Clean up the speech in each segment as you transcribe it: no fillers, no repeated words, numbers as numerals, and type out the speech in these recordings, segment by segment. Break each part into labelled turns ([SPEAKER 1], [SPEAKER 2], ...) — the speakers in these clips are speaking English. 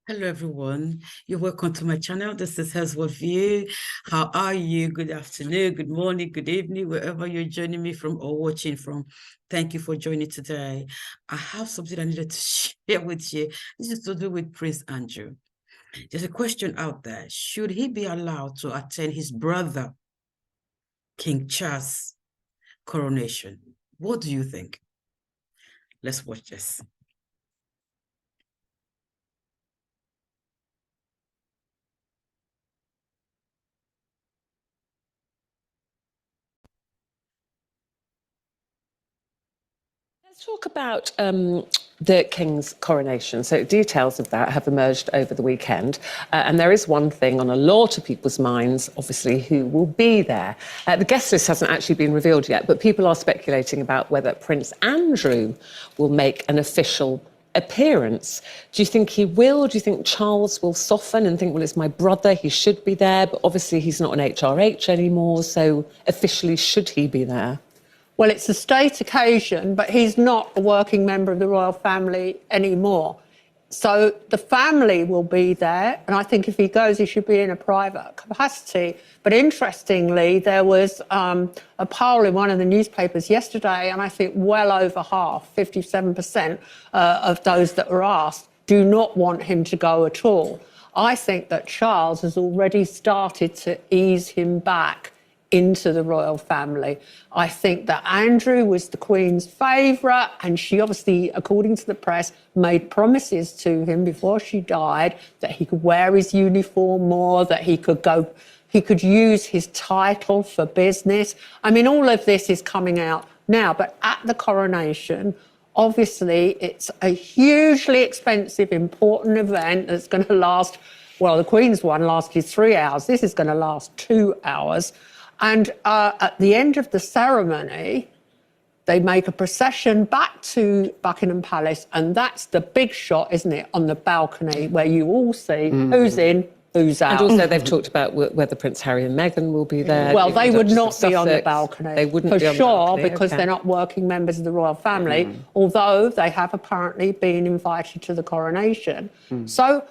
[SPEAKER 1] Hello, everyone. You're welcome to my channel. This is Hezbollah View. How are you? Good afternoon, good morning, good evening, wherever you're joining me from or watching from. Thank you for joining today. I have something I needed to share with you. This is to do with Prince Andrew. There's a question out there. Should he be allowed to attend his brother, King Charles' coronation? What do you think? Let's watch this.
[SPEAKER 2] Let's talk about the King's coronation. So details of that have emerged over the weekend. And there is one thing on a lot of people's minds, obviously, who will be there. The guest list hasn't actually been revealed yet, but people are speculating about whether Prince Andrew will make an official appearance. Do you think he will? Do you think Charles will soften and think, well, it's my brother, he should be there, but obviously he's not an HRH anymore, so officially should he be there?
[SPEAKER 3] Well, it's a state occasion, but he's not a working member of the royal family anymore. So the family will be there, and I think if he goes, he should be in a private capacity. But interestingly, there was a poll in one of the newspapers yesterday, and I think well over half, 57% of those that were asked, do not want him to go at all. I think that Charles has already started to ease him back into the royal family. I think that Andrew was the Queen's favourite, and she obviously, according to the press, made promises to him before she died that he could wear his uniform more, that he could use his title for business. I mean, all of this is coming out now, but at the coronation, obviously, it's a hugely expensive, important event that's going to last, well, the Queen's one lasted 3 hours. This is going to last 2 hours. And at the end of the ceremony, they make a procession back to Buckingham Palace, and that's the big shot, isn't it, on the balcony where you all see who's in, who's out.
[SPEAKER 2] And also they've talked about whether Prince Harry and Meghan will be there.
[SPEAKER 3] Well, they would not be on the balcony.
[SPEAKER 2] They wouldn't
[SPEAKER 3] for
[SPEAKER 2] be on
[SPEAKER 3] sure,
[SPEAKER 2] the balcony,
[SPEAKER 3] because they're not working members of the royal family, although they have apparently been invited to the coronation. So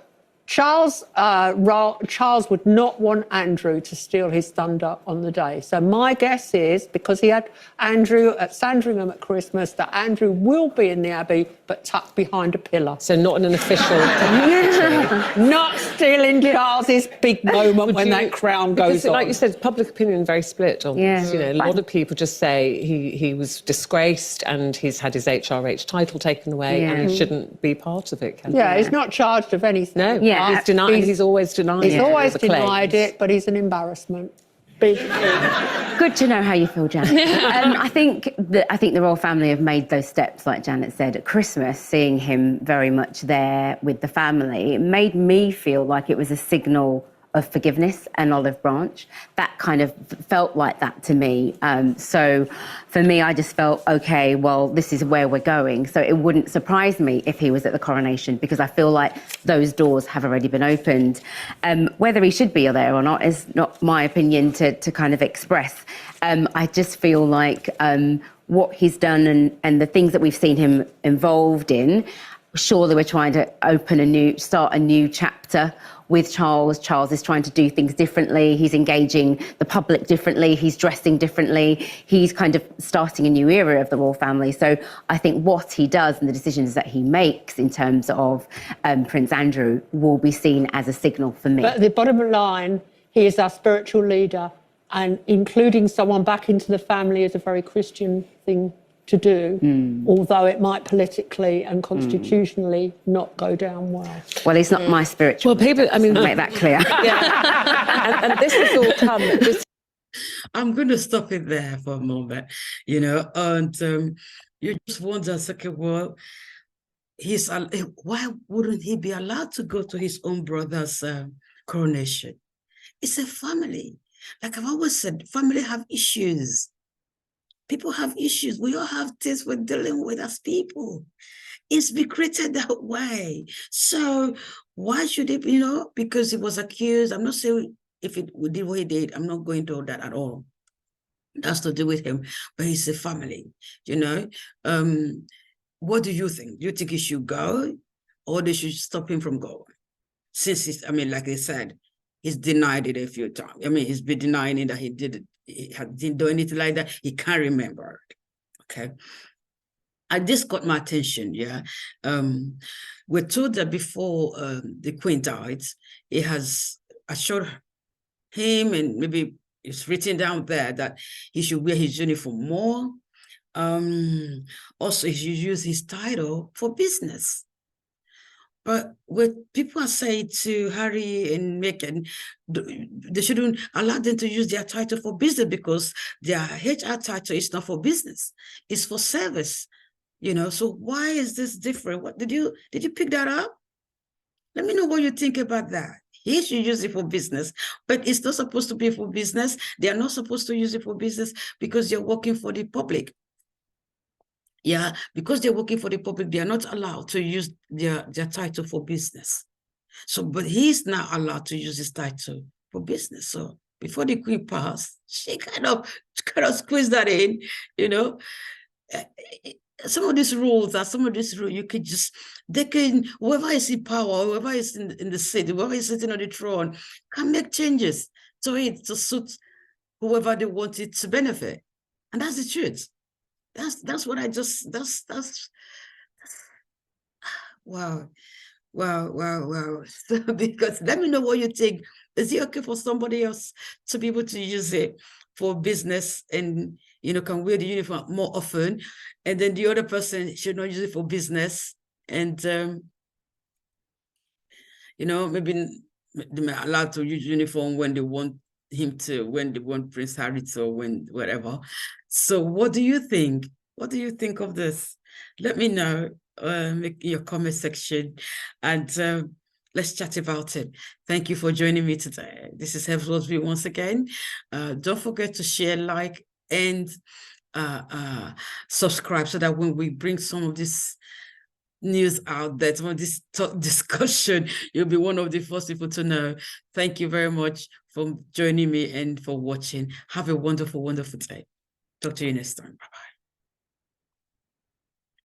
[SPEAKER 3] Charles would not want Andrew to steal his thunder on the day. So my guess is, because he had Andrew at Sandringham at Christmas, that Andrew will be in the Abbey, but tucked behind a pillar.
[SPEAKER 2] So not in an official
[SPEAKER 3] Not stealing Charles's big moment when that crown goes on.
[SPEAKER 2] Like you said, public opinion very split on this. You know, a lot of people just say he was disgraced and he's had his HRH title taken away and he shouldn't be part of it.
[SPEAKER 3] He's not charged of anything.
[SPEAKER 2] No. Yeah. He's always denied it.
[SPEAKER 3] He's always denied it, but he's an embarrassment. Big.
[SPEAKER 4] Good to know how you feel, Janet. I think the royal family have made those steps, like Janet said, at Christmas, seeing him very much there with the family. It made me feel like it was a signal of forgiveness and olive branch. That kind of felt like that to me. So for me, I just felt, okay, well, this is where we're going. So it wouldn't surprise me if he was at the coronation, because I feel like those doors have already been opened. Whether he should be there or not is not my opinion to kind of express. I just feel like what he's done and the things that we've seen him involved in, sure, they were trying to start a new chapter with Charles. Charles is trying to do things differently. He's engaging the public differently. He's dressing differently. He's kind of starting a new era of the royal family. So I think what he does and the decisions that he makes in terms of Prince Andrew will be seen as a signal for me.
[SPEAKER 3] But the bottom line, he is our spiritual leader, and including someone back into the family is a very Christian thing to do, although it might politically and constitutionally not go down well.
[SPEAKER 4] Well, he's not my spiritual.
[SPEAKER 2] Well, people, I mean,
[SPEAKER 4] make that clear.
[SPEAKER 2] and this has all come.
[SPEAKER 1] I'm going to stop it there for a moment, you know, and you just wonder, okay, well, why wouldn't he be allowed to go to his own brother's coronation? It's a family. Like I've always said, family have issues. People have issues. We all have things we're dealing with as people. It's been created that way. So why should it be, you know, because he was accused? I'm not saying if we did what he did, I'm not going to that at all. That's to do with him, but he's a family, you know. What do you think? Do you think he should go, or they should stop him from going? since he's, I mean, like I said, he's denied it a few times. I mean, he's been denying it that he didn't do anything like that. He can't remember it. Okay. This got my attention, yeah. We're told that before the Queen died, it has assured him, and maybe it's written down there, that he should wear his uniform more. Also, he should use his title for business. But what people are saying to Harry and Meghan, they shouldn't allow them to use their title for business, because their HR title is not for business, it's for service. You know, so why is this different? What did you pick that up? Let me know what you think about that. He should use it for business, but it's not supposed to be for business. They are not supposed to use it for business because you're working for the public. Yeah, because they're working for the public, they are not allowed to use their title for business. So, but he's now allowed to use his title for business. So before the Queen passed, she kind of squeezed that in, you know. Some of these rules you could just, whoever is in power, whoever is in the city, whoever is sitting on the throne, can make changes to it to suit whoever they want it to benefit. And that's the truth. That's what I just, that's wow. So, because let me know what you think. Is it okay for somebody else to be able to use it for business and, you know, can wear the uniform more often, and then the other person should not use it for business, and you know, maybe they are allowed to use uniform when they want him to, when they want Prince Harry to, or when whatever. So what do you think? What do you think of this? Let me know, make your comment section, and let's chat about it. Thank you for joining me today. This is Heaven's View once again. Don't forget to share, like, and subscribe, so that when we bring some of this news out there, some of this discussion, you'll be one of the first people to know. Thank you very much for joining me and for watching. Have a wonderful, wonderful day. Talk to you next time. Bye-bye.